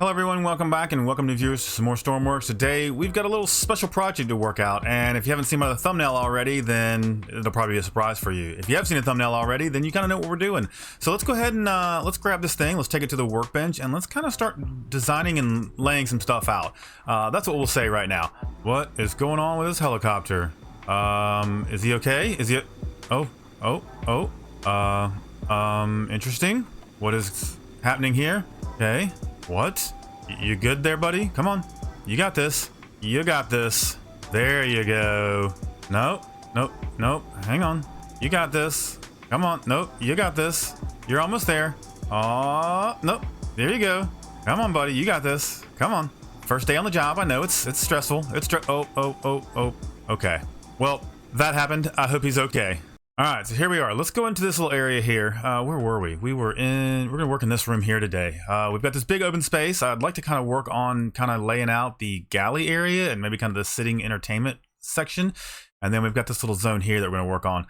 Hello everyone, welcome back and welcome to viewers to some more STORMWORKS. Today we've got a little special project to work out, and if you haven't seen my thumbnail already, then it'll probably be a surprise for you. If you have seen a thumbnail already, then you kind of know what we're doing. So let's go ahead and let's grab this thing, let's take it to the workbench, and let's kind of start designing and laying some stuff out. That's what we'll say right now. What is going on with this helicopter? Is he okay? Is he... interesting. What is happening here? Okay. What? You good there, buddy? Come on. You got this. You got this. There you go. Nope. Nope. Nope. Hang on. You got this. Come on. Nope. You got this. You're almost there. Oh, nope. There you go. Come on, buddy. You got this. Come on. First day on the job. I know it's stressful. Oh. Okay. Well, that happened. I hope he's okay. All right, so here we are. Let's go into this little area here. Where were we? We're gonna work in this room here today. We've got this big open space. I'd like to kind of work on kind of laying out the galley area and maybe kind of the sitting entertainment section. And then we've got this little zone here that we're gonna work on.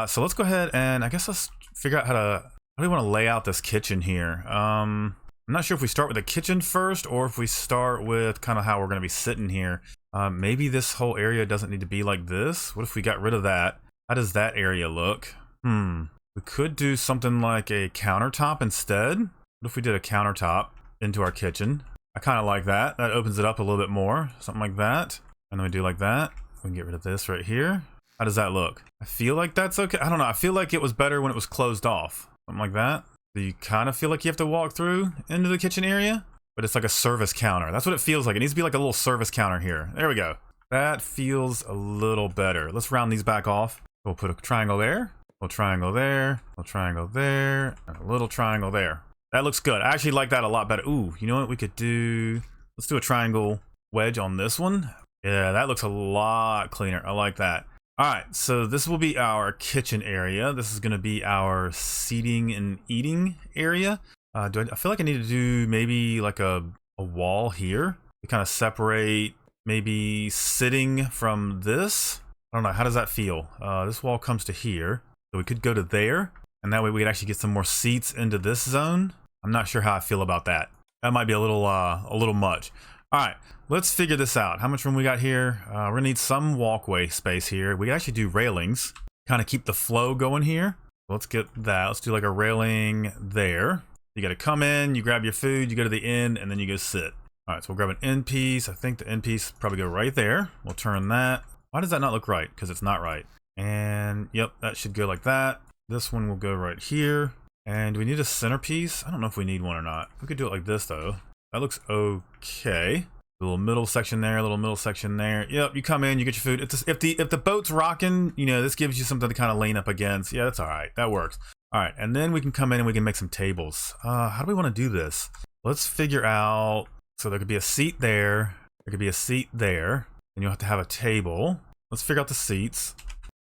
So let's go ahead and I guess let's figure out how do we want to lay out this kitchen here. I'm not sure if we start with the kitchen first or if we start with kind of how we're gonna be sitting here. Maybe this whole area doesn't need to be like this. What if we got rid of that? How does that area look? We could do something like a countertop instead. What if we did a countertop into our kitchen? I kind of like that. That opens it up a little bit more. Something like that. And then we do like that. We can get rid of this right here. How does that look? I feel like that's okay. I don't know. I feel like it was better when it was closed off. Something like that. Do you kind of feel like you have to walk through into the kitchen area? But it's like a service counter. That's what it feels like. It needs to be like a little service counter here. There we go. That feels a little better. Let's round these back off. We'll put a triangle there, a little triangle there, a little triangle there, and a little triangle there. That looks good. I actually like that a lot better. Ooh, you know what we could do? Let's do a triangle wedge on this one. Yeah, that looks a lot cleaner. I like that. All right, so this will be our kitchen area. This is going to be our seating and eating area. I feel like I need to do maybe like a wall here to kind of separate maybe sitting from this. I don't know, how does that feel? This wall comes to here, so we could go to there, and that way we could actually get some more seats into this zone. I'm not sure how I feel about that. That might be a little much. All right, let's figure this out. How much room we got here? We're gonna need some walkway space here. We can actually do railings, kind of keep the flow going here. Let's get that. Let's do like a railing there. You gotta come in, you grab your food, you go to the end, and then you go sit. All right, so we'll grab an end piece. I think the end piece probably go right there. We'll turn that. Why does that not look right? Because it's not right. And yep, that should go like that. This one will go right here. And do we need a centerpiece? I don't know if we need one or not. We could do it like this though. That looks okay. A little middle section there, a little middle section there. Yep, you come in, you get your food. If the boat's rocking, you know, this gives you something to kind of lean up against. Yeah, that's all right. That works. All right, and then we can come in and we can make some tables. How do we want to do this? Let's figure out. So there could be a seat there. There could be a seat there. And you'll have to have a table. Let's figure out the seats.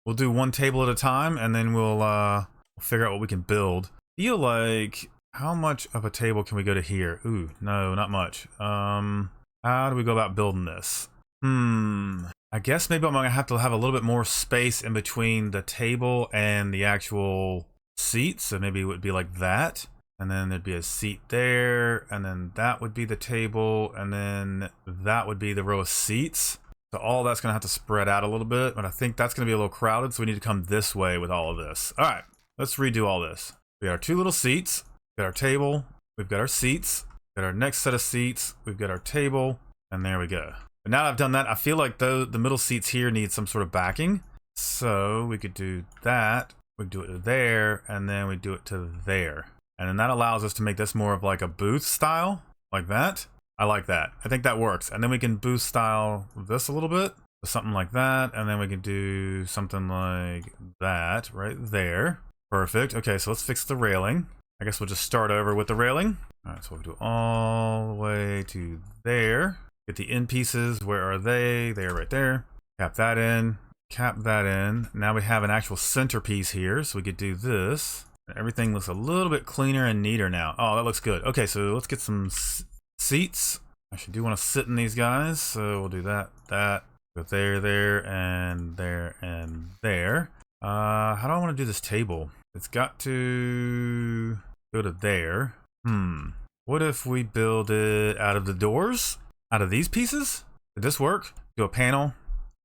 We'll do one table at a time, and then we'll figure out what we can build. Feel like, how much of a table can we go to here? Ooh, no, not much. How do we go about building this? I guess maybe I'm gonna have to have a little bit more space in between the table and the actual seats. So maybe it would be like that. And then there'd be a seat there, and then that would be the table, and then that would be the row of seats. So all that's gonna have to spread out a little bit, but I think that's gonna be a little crowded, so we need to come this way with all of this. All right, let's redo all this. We got our two little seats, we've got our table, we've got our seats, we've got our next set of seats, we've got our table, and there we go. But now that I've done that, I feel like the middle seats here need some sort of backing. So we could do that, we could do it to there, and then we do it to there. And then that allows us to make this more of like a booth style, like that. I like that. I think that works. And then we can booth style this a little bit, something like that. And then we can do something like that right there. Perfect. Okay, so let's fix the railing. I guess we'll just start over with the railing. All right, so we'll do all the way to there. Get the end pieces. Where are they? They're right there. Cap that in. Cap that in. Now we have an actual centerpiece here, so we could do this. Everything looks a little bit cleaner and neater now. Oh, that looks good. Okay, so let's get some seats. I actually do want to sit in these guys, so we'll do that, go there, and there, and there. How do I want to do this table? It's got to go to there. What if we build it out of the doors? Out of these pieces? Did this work? Do a panel?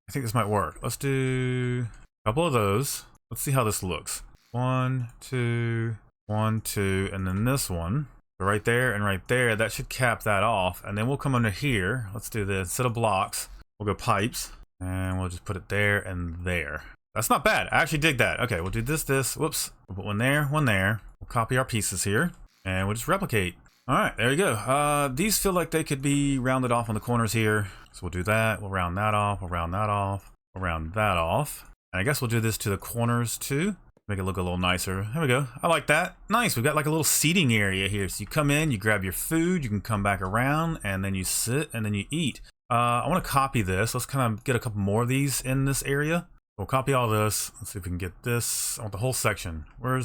I think this might work. Let's do a couple of those. Let's see how this looks. 1, 2, 1, 2, and then this one. So right there and right there, that should cap that off. And then we'll come under here. Let's do this. Instead of blocks, we'll go pipes. And we'll just put it there and there. That's not bad. I actually dig that. Okay, we'll do this. Whoops. We'll put one there, one there. We'll copy our pieces here. And we'll just replicate. All right, there you go. These feel like they could be rounded off on the corners here. So we'll do that. We'll round that off. We'll round that off. We'll round that off. And I guess we'll do this to the corners too. Make it look a little nicer. There we go. I like that. Nice. We've got like a little seating area here. So you come in, you grab your food, you can come back around, and then you sit, and then you eat. I want to copy this. Let's kind of get a couple more of these in this area. We'll copy all this. Let's see if we can get this. I want the whole section. Can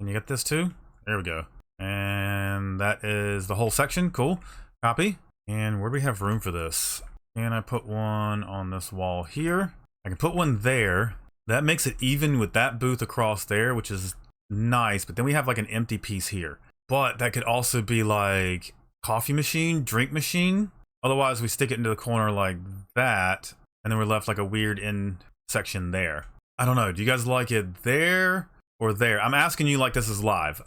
you get this too? There we go. And that is the whole section. Cool. Copy. And where do we have room for this? Can I put one on this wall here? I can put one there. That makes it even with that booth across there, which is nice. But then we have like an empty piece here. But that could also be like coffee machine, drink machine. Otherwise, we stick it into the corner like that. And then we're left like a weird end section there. I don't know. Do you guys like it there or there? I'm asking you like this is live.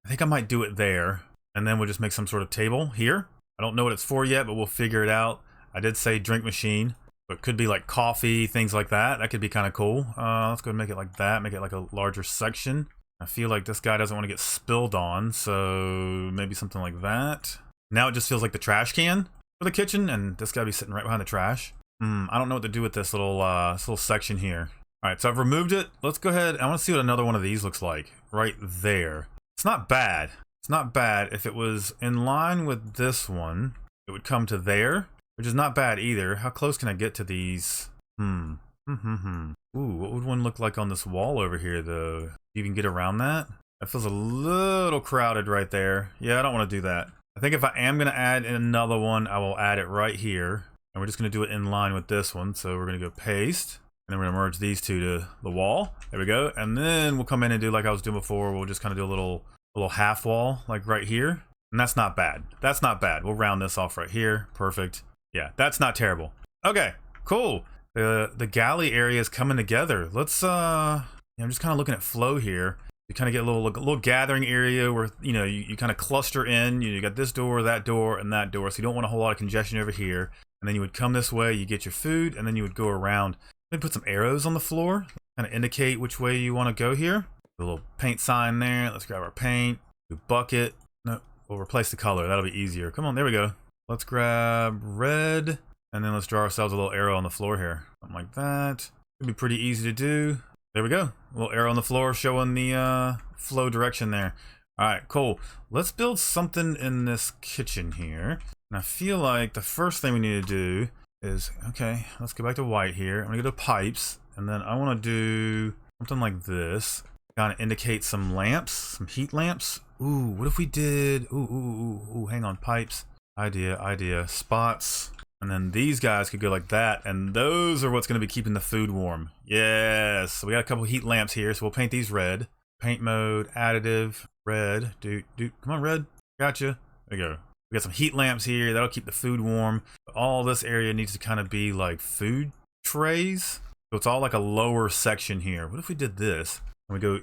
I think I might do it there. And then we'll just make some sort of table here. I don't know what it's for yet, but we'll figure it out. I did say drink machine. But it could be like coffee, things like that. That could be kind of cool. Let's go and make it like that. Make it like a larger section. I feel like this guy doesn't want to get spilled on. So maybe something like that. Now it just feels like the trash can for the kitchen. And this guy be sitting right behind the trash. I don't know what to do with this little section here. All right, so I've removed it. Let's go ahead. I want to see what another one of these looks like right there. It's not bad. It's not bad. If it was in line with this one, it would come to there. Which is not bad either. How close can I get to these? Ooh, what would one look like on this wall over here, though? You can get around that? That feels a little crowded right there. Yeah, I don't want to do that. I think if I am going to add in another one, I will add it right here. And we're just going to do it in line with this one. So we're going to go paste. And then we're going to merge these two to the wall. There we go. And then we'll come in and do like I was doing before. We'll just kind of do a little half wall, like right here. And that's not bad. That's not bad. We'll round this off right here. Perfect. Yeah, that's not terrible. Okay, cool. The galley area is coming together. Let's I'm just kind of looking at flow here. You kind of get a little gathering area where you kind of cluster in. You got this door, that door, and that door. So you don't want a whole lot of congestion over here. And then you would come this way, you get your food, and then you would go around. Maybe put some arrows on the floor, kind of indicate which way you want to go here. A little paint sign there. Let's grab our paint. Do bucket. No, we'll replace the color. That'll be easier. Come on, there we go. Let's grab red, and then let's draw ourselves a little arrow on the floor here. Something like that. Could be pretty easy to do. There we go. A little arrow on the floor showing the flow direction there. All right, cool. Let's build something in this kitchen here. And I feel like the first thing we need to do is, okay, let's go back to white here. I'm gonna go to pipes, and then I wanna do something like this. Kind of indicate some lamps, some heat lamps. Ooh, what if we did, ooh, hang on, pipes. Idea, spots. And then these guys could go like that. And those are what's going to be keeping the food warm. Yes. So we got a couple heat lamps here. So we'll paint these red. Paint mode, additive, red. Dude, come on, red. Gotcha. There you go. We got some heat lamps here. That'll keep the food warm. All this area needs to kind of be like food trays. So it's all like a lower section here. What if we did this? And we go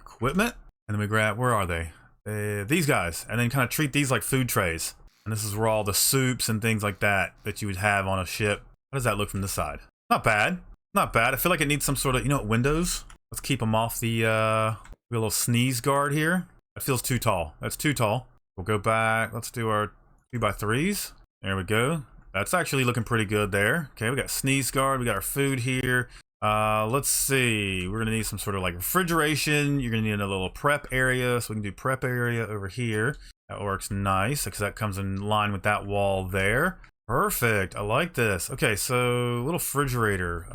equipment. And then we grab, where are they? These guys. And then kind of treat these like food trays. And this is where all the soups and things like that you would have on a ship. How does that look from this side? Not bad. Not bad. I feel like it needs some sort of, windows. Let's keep them off the, we got a little sneeze guard here. That feels too tall. That's too tall. We'll go back. Let's do our 2x3s. There we go. That's actually looking pretty good there. Okay, we got sneeze guard. We got our food here. Let's see. We're going to need some sort of like refrigeration. You're going to need a little prep area. So we can do prep area over here. That works nice because that comes in line with that wall there. Perfect. I like this. Okay, so little refrigerator.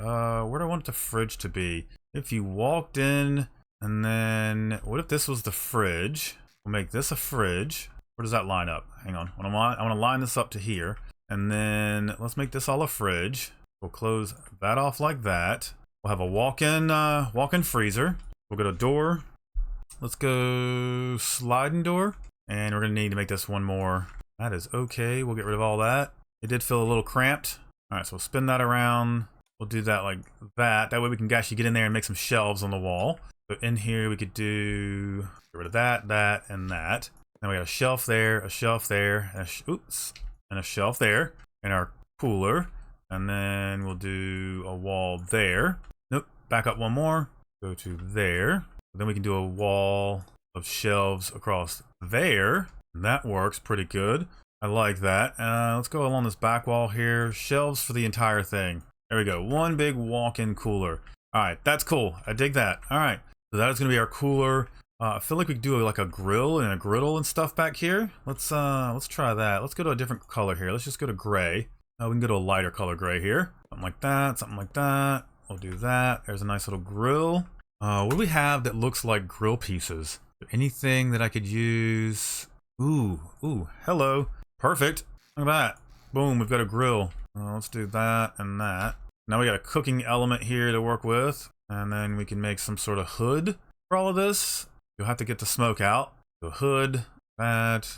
Where do I want the fridge to be? If you walked in and then what if this was the fridge? We'll make this a fridge. Where does that line up? Hang on. I want to line this up to here. And then let's make this all a fridge. We'll close that off like that. We'll have a walk-in freezer. We'll go to door. Let's go sliding door. And we're gonna need to make this one more. That is okay. We'll get rid of all that. It did feel a little cramped. All right, so we'll spin that around. We'll do that like that. That way we can actually get in there and make some shelves on the wall. So in here we could do, get rid of that, that, and that. Then we got a shelf there, and a shelf there, and our cooler. And then we'll do a wall there. Nope, back up one more. Go to there. Then we can do a wall of shelves across there. And that works pretty good. I like that. Let's go along this back wall here. Shelves for the entire thing. There we go. One big walk-in cooler. All right, that's cool. I dig that. All right, so that is going to be our cooler. I feel like we could do like a grill and a griddle and stuff back here. Let's try that. Let's go to a different color here. Let's just go to gray. We can go to a lighter color gray here. Something like that. Something like that. We'll do that. There's a nice little grill. What do we have that looks like grill pieces? Anything that I could use? Ooh, hello. Perfect. Look at that. Boom, we've got a grill. Let's do that and that. Now we got a cooking element here to work with. And then we can make some sort of hood for all of this. You'll have to get the smoke out. The hood, that.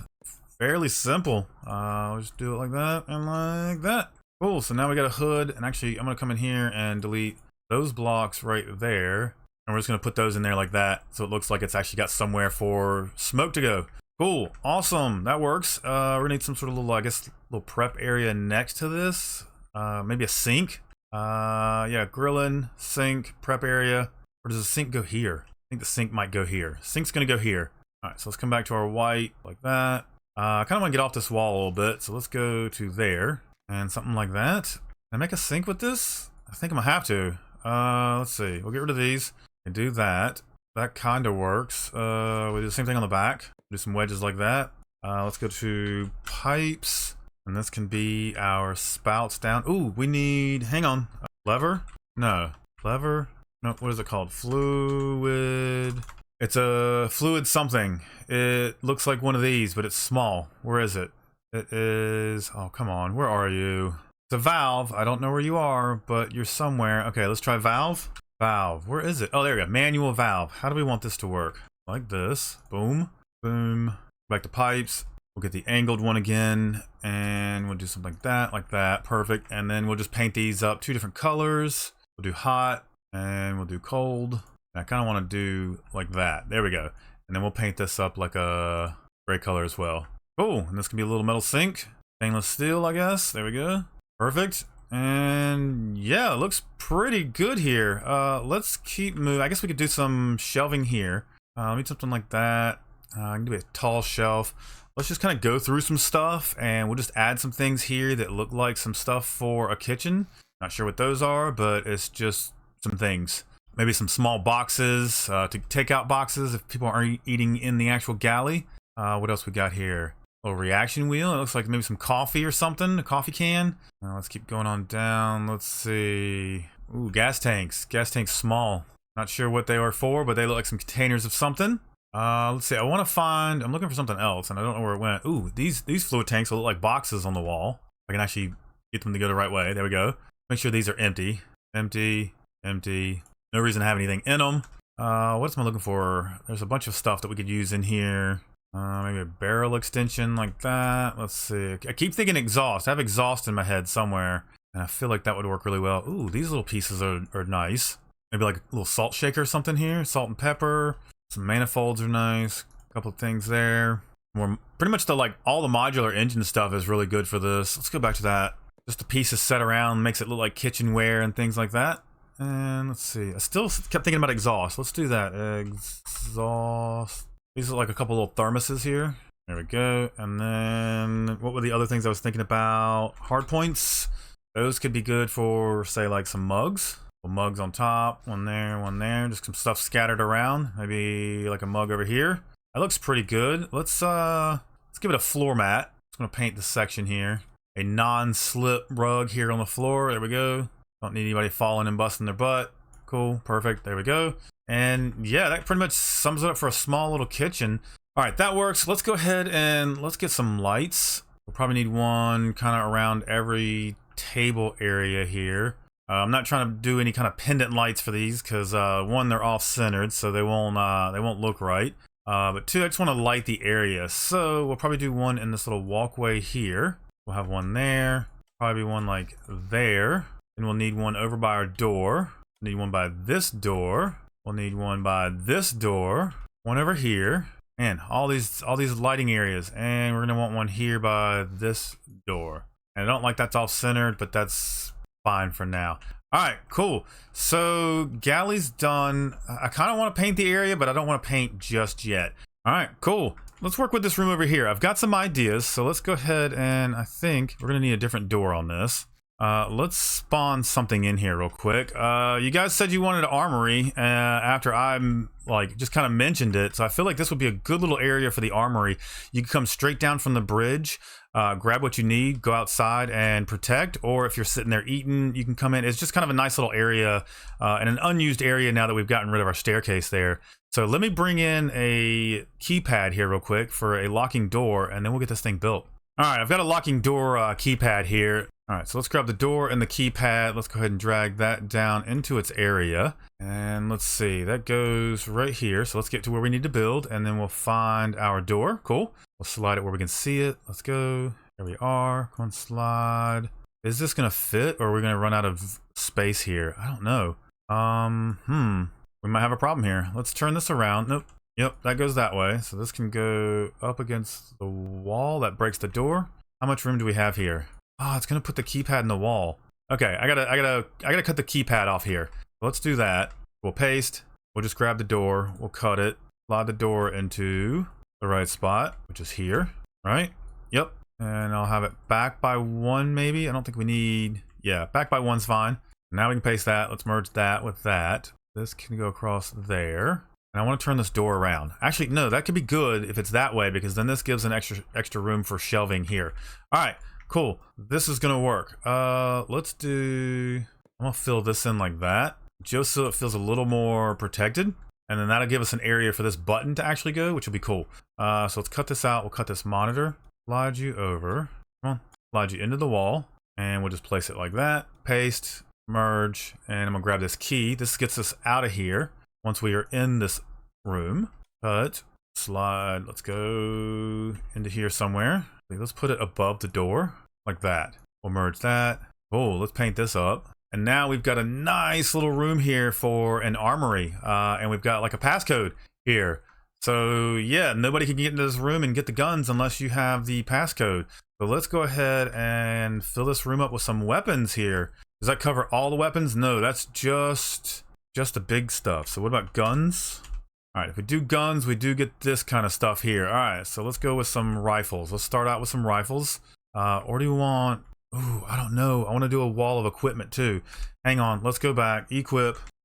Fairly simple. We'll just do it like that and like that. Cool, so now we got a hood. And actually, I'm going to come in here and delete those blocks right there. And we're just going to put those in there like that. So it looks like it's actually got somewhere for smoke to go. Cool, awesome, that works. We're gonna need some sort of little, I guess, little prep area next to this. Maybe a sink. Yeah, grilling, sink, prep area. Or does the sink go here? I think the sink might go here. Sink's gonna go here. All right, so let's come back to our white like that. I kind of want to get off this wall a little bit, so let's go to there and something like that. Can I make a sink with this? I think I'm gonna have to. Let's see. We'll get rid of these and do that. That kind of works. We'll do the same thing on the back. Do some wedges like that. Let's go to pipes. And this can be our spouts down. Ooh, we need, hang on. Lever? No. Lever? No, what is it called? Fluid. It's a fluid something. It looks like one of these, but it's small. Where is it? It is, oh, come on. Where are you? It's a valve. I don't know where you are, but you're somewhere. Okay, let's try valve. Valve, where is it? Oh, there we go. Manual valve. How do we want this to work? Like this. Boom. Boom. Back to pipes. We'll get the angled one again, and we'll do something like that. Perfect. And then we'll just paint these up 2 different colors. We'll do hot, and we'll do cold. And I kind of want to do like that. There we go. And then we'll paint this up like a gray color as well. Cool. And this can be a little metal sink. Stainless steel, I guess. There we go. Perfect. And yeah, it looks pretty good here. Let's keep moving. I guess we could do some shelving here. Let me do something like that. I can do a tall shelf. Let's just kind of go through some stuff, and we'll just add some things here that look like some stuff for a kitchen. Not sure what those are, but it's just some things. Maybe some small boxes, to take out boxes if people aren't eating in the actual galley. What else we got here? A little reaction wheel. It looks like maybe some coffee or something, a coffee can. Let's keep going on down. Let's see. Ooh, gas tanks. Gas tanks small. Not sure what they are for, but they look like some containers of something. Let's see. I want to find, I'm looking for something else, and I don't know where it went. Ooh, these fluid tanks will look like boxes on the wall. I can actually get them to go the right way. There we go. Make sure these are empty. Empty. Empty. No reason to have anything in them. What am I looking for? There's a bunch of stuff that we could use in here. Maybe a barrel extension like that. Let's see. I keep thinking exhaust. I have exhaust in my head somewhere, and I feel like that would work really well. Ooh, these little pieces are nice. Maybe like a little salt shaker or something here. Salt and pepper. Some manifolds are nice. A couple of things there. Pretty much all the modular engine stuff is really good for this. Let's go back to that. Just the pieces set around makes it look like kitchenware and things like that. And let's see. I still kept thinking about exhaust. Let's do that. Exhaust. These are like a couple little thermoses here. There we go. And then what were the other things I was thinking about? Hard points. Those could be good for, say, like some mugs. Mugs on top. One there, one there. Just some stuff scattered around. Maybe like a mug over here. That looks pretty good. Let's give it a floor mat. Just gonna paint this section here. A non-slip rug here on the floor. There we go. Don't need anybody falling and busting their butt. Cool, perfect. There we go. And yeah, that pretty much sums it up for a small little kitchen. All right, that works. Let's go ahead and let's get some lights. We'll probably need one kind of around every table area here. I'm not trying to do any kind of pendant lights for these because one, they're off-centered, so they won't look right. But two, I just want to light the area. So we'll probably do one in this little walkway here. We'll have one there, probably one like there. And we'll need one over by our door. Need one by this door. We'll need one by this door. One over here. And all these lighting areas. And we're gonna want one here by this door. And I don't like that's off centered, but that's fine for now. All right, cool. So Galley's done. I kind of want to paint the area, but I don't want to paint just yet. All right, cool. Let's work with this room over here. I've got some ideas, so let's go ahead and I think we're gonna need a different door on this. Let's spawn something in here real quick. You guys said you wanted an armory after I'm like just kind of mentioned it, so I feel like this would be a good little area for the armory. You can come straight down from the bridge, grab what you need, go outside and protect, or if you're sitting there eating, you can come in. It's just kind of a nice little area and an unused area now that we've gotten rid of our staircase there. So let me bring in a keypad here real quick for a locking door, and then we'll get this thing built. All right, I've got a locking door keypad here. All right, so let's grab the door and the keypad. Let's go ahead and drag that down into its area. And let's see, that goes right here. So let's get to where we need to build, and then we'll find our door. Cool. We'll slide it where we can see it. Let's go. There we are. Come on, slide. Is this gonna fit, or are we gonna run out of space here? I don't know. We might have a problem here. Let's turn this around. Nope. Yep, that goes that way. So this can go up against the wall. That breaks the door. How much room do we have here? Oh, it's gonna put the keypad in the wall. Okay, I gotta cut the keypad off here. Let's do that. We'll paste. We'll just grab the door. We'll cut it. Slide the door into the right spot, which is here, right? Yep. And I'll have it back by one, maybe. I don't think we need. Yeah, back by one's fine. Now we can paste that. Let's merge that with that. This can go across there. And I want to turn this door around. Actually, no, that could be good if it's that way, because then this gives an extra room for shelving here. All right. Cool, this is gonna work. Let's do, I'm gonna fill this in like that, just so it feels a little more protected. And then that'll give us an area for this button to actually go, which will be cool. So let's cut this out, we'll cut this monitor, slide you over, come on, slide you into the wall, and we'll just place it like that, paste, merge, and I'm gonna grab this key. This gets us out of here once we are in this room. Cut, slide, let's go into here somewhere. Let's put it above the door, like that. We'll merge that. Oh, let's paint this up. And now we've got a nice little room here for an armory. And we've got like a passcode here. So yeah, nobody can get into this room and get the guns unless you have the passcode. So let's go ahead and fill this room up with some weapons here. Does that cover all the weapons? No, that's just the big stuff. So what about guns? All right, if we do guns, we do get this kind of stuff here. All right, so let's go with some rifles. Let's start out with some rifles. Or do you want, ooh, I don't know. I want to do a wall of equipment too. Hang on, let's go back.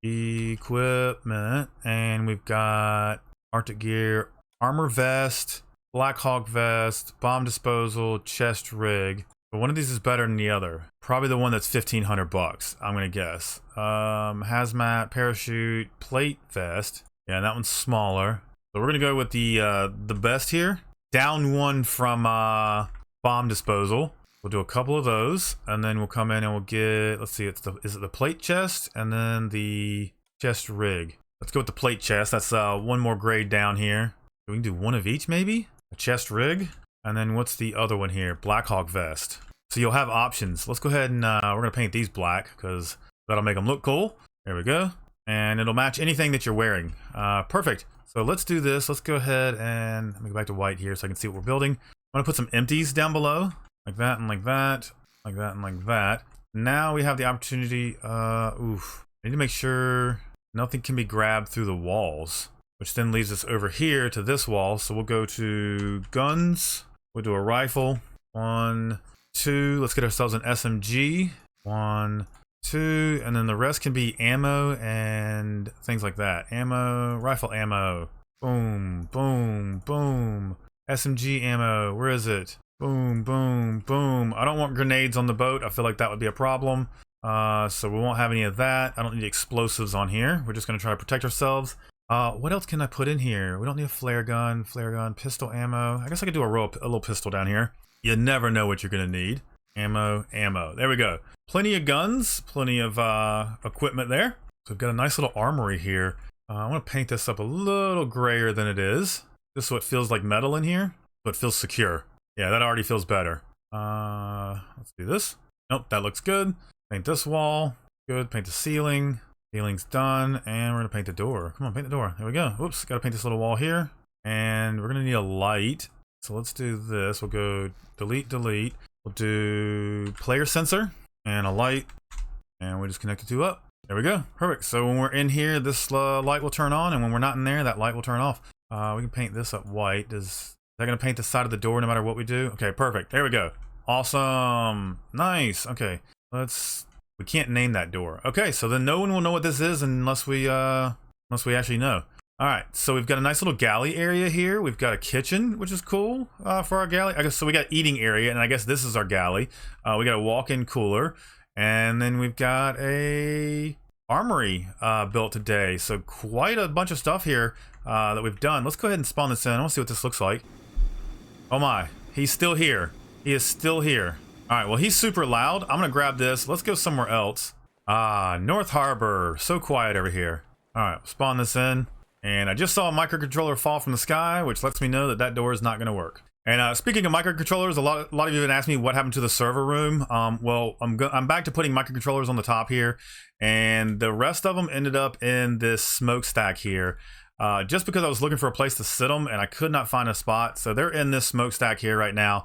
Equipment, and we've got Arctic gear, armor vest, Black Hawk vest, bomb disposal, chest rig. But one of these is better than the other. Probably the one that's $1,500, I'm gonna guess. Hazmat, parachute, plate vest. Yeah, that one's smaller. So we're gonna go with the best here. Down one from bomb disposal. We'll do a couple of those, and then we'll come in and we'll get. Let's see, is it the plate chest and then the chest rig? Let's go with the plate chest. That's one more grade down here. We can do one of each, maybe. A chest rig, and then what's the other one here? Black Hawk vest. So you'll have options. Let's go ahead and we're gonna paint these black because that'll make them look cool. There we go. And it'll match anything that you're wearing. Perfect. So let's do this. Let's go ahead and let me go back to white here so I can see what we're building. I'm gonna put some empties down below, like that and like that, like that and like that. Now we have the opportunity. I need to make sure nothing can be grabbed through the walls, which then leads us over here to this wall. So we'll go to guns. We'll do a rifle. 1, 2. Let's get ourselves an SMG. 1, 2, and then the rest can be ammo and things like that. Ammo, rifle ammo. Boom, boom, boom. SMG ammo, where is it? Boom, boom, boom. I don't want grenades on the boat. I feel like that would be a problem. So we won't have any of that. I don't need explosives on here. We're just gonna try to protect ourselves. What else can I put in here? We don't need a flare gun, pistol ammo. I guess I could do a little pistol down here. You never know what you're gonna need. Ammo, ammo. There we go. Plenty of guns, plenty of equipment there. So we've got a nice little armory here. I want to paint this up a little grayer than it is. Just so it feels like metal in here, so it feels secure. Yeah, that already feels better. Let's do this. Nope, that looks good. Paint this wall. Good. Paint the ceiling. Ceiling's done, and we're gonna paint the door. Come on, paint the door. There we go. Whoops, gotta paint this little wall here. And we're gonna need a light. So let's do this. We'll go delete, delete. We'll do player sensor and a light, and we just connect the two up. There we go. Perfect. So when we're in here, this light will turn on, and when we're not in there, that light will turn off. We can paint this up white. Is that gonna paint the side of the door no matter what we do? Okay, perfect. There we go. Awesome. Nice. Okay, we can't name that door. Okay, so then no one will know what this is unless we actually know. All right, so we've got a nice little galley area here. We've got a kitchen, which is cool for our galley. I guess so. We got eating area, and I guess this is our galley. We got a walk-in cooler, and then we've got a armory built today. So quite a bunch of stuff here that we've done. Let's go ahead and spawn this in. I want to see what this looks like. Oh my, he's still here. He is still here. All right, well, he's super loud. I'm gonna grab this. Let's go somewhere else. North Harbor. So quiet over here. All right, spawn this in. And I just saw a microcontroller fall from the sky, which lets me know that that door is not gonna work. And speaking of microcontrollers, a lot of you have asked me what happened to the server room. Well, I'm back to putting microcontrollers on the top here, and the rest of them ended up in this smokestack here. Just because I was looking for a place to sit them and I could not find a spot. So they're in this smokestack here right now.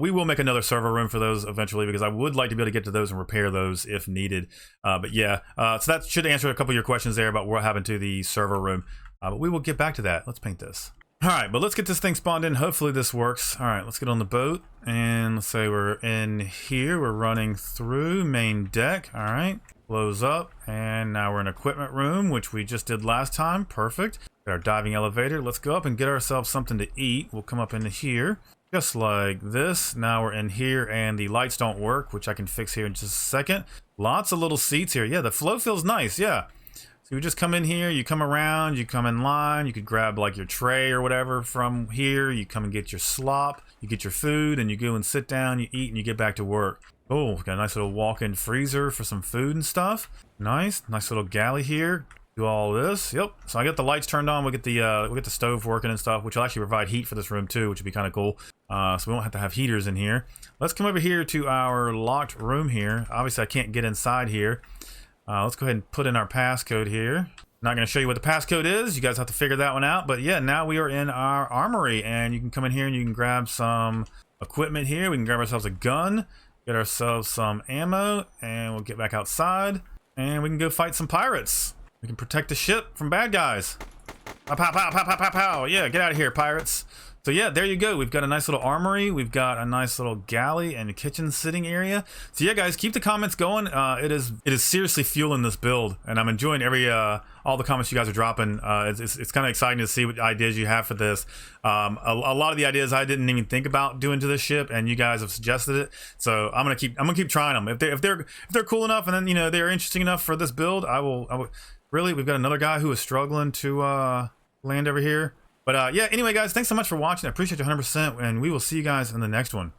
We will make another server room for those eventually because I would like to be able to get to those and repair those if needed. But yeah, so that should answer a couple of your questions there about what happened to the server room. But we will get back to that. Let's paint this. All right, but let's get this thing spawned in. Hopefully this works. All right, let's get on the boat and let's say we're in here. We're running through main deck. All right. Close up, and now we're in equipment room, which we just did last time. Perfect. Got our diving elevator. Let's go up and get ourselves something to eat. We'll come up into here just like this. Now we're in here and the lights don't work, which I can fix here in just a second. Lots of little seats here. Yeah, the flow feels nice. Yeah. So you just come in here, you come around, you come in line, you could grab like your tray or whatever from here. You come and get your slop, you get your food, and you go and sit down, you eat, and you get back to work. Oh, got a nice little walk-in freezer for some food and stuff. Nice little galley here. Do all this. Yep. So I got the lights turned on. We'll get the stove working and stuff, which will actually provide heat for this room too, which would be kind of cool. So we won't have to have heaters in here. Let's come over here to our locked room here. Obviously, I can't get inside here. Let's go ahead and put in our passcode here. Not going to show you what the passcode is. You guys have to figure that one out. But yeah, now we are in our armory, and you can come in here and you can grab some equipment here. We can grab ourselves a gun. Get ourselves some ammo, and we'll get back outside, and we can go fight some pirates. We can protect the ship from bad guys. Pow, pow, pow, pow, pow, pow, pow. Yeah, get out of here, pirates. So yeah, there you go. We've got a nice little armory. We've got a nice little galley and a kitchen sitting area. So yeah, guys, keep the comments going. It is seriously fueling this build, and I'm enjoying all the comments you guys are dropping. It's kind of exciting to see what ideas you have for this. A lot of the ideas I didn't even think about doing to this ship, and you guys have suggested it. So I'm gonna keep trying them. If they're cool enough, and then they're interesting enough for this build, I will. Really, we've got another guy who is struggling to land over here. But yeah, anyway, guys, thanks so much for watching. I appreciate you 100%, and we will see you guys in the next one.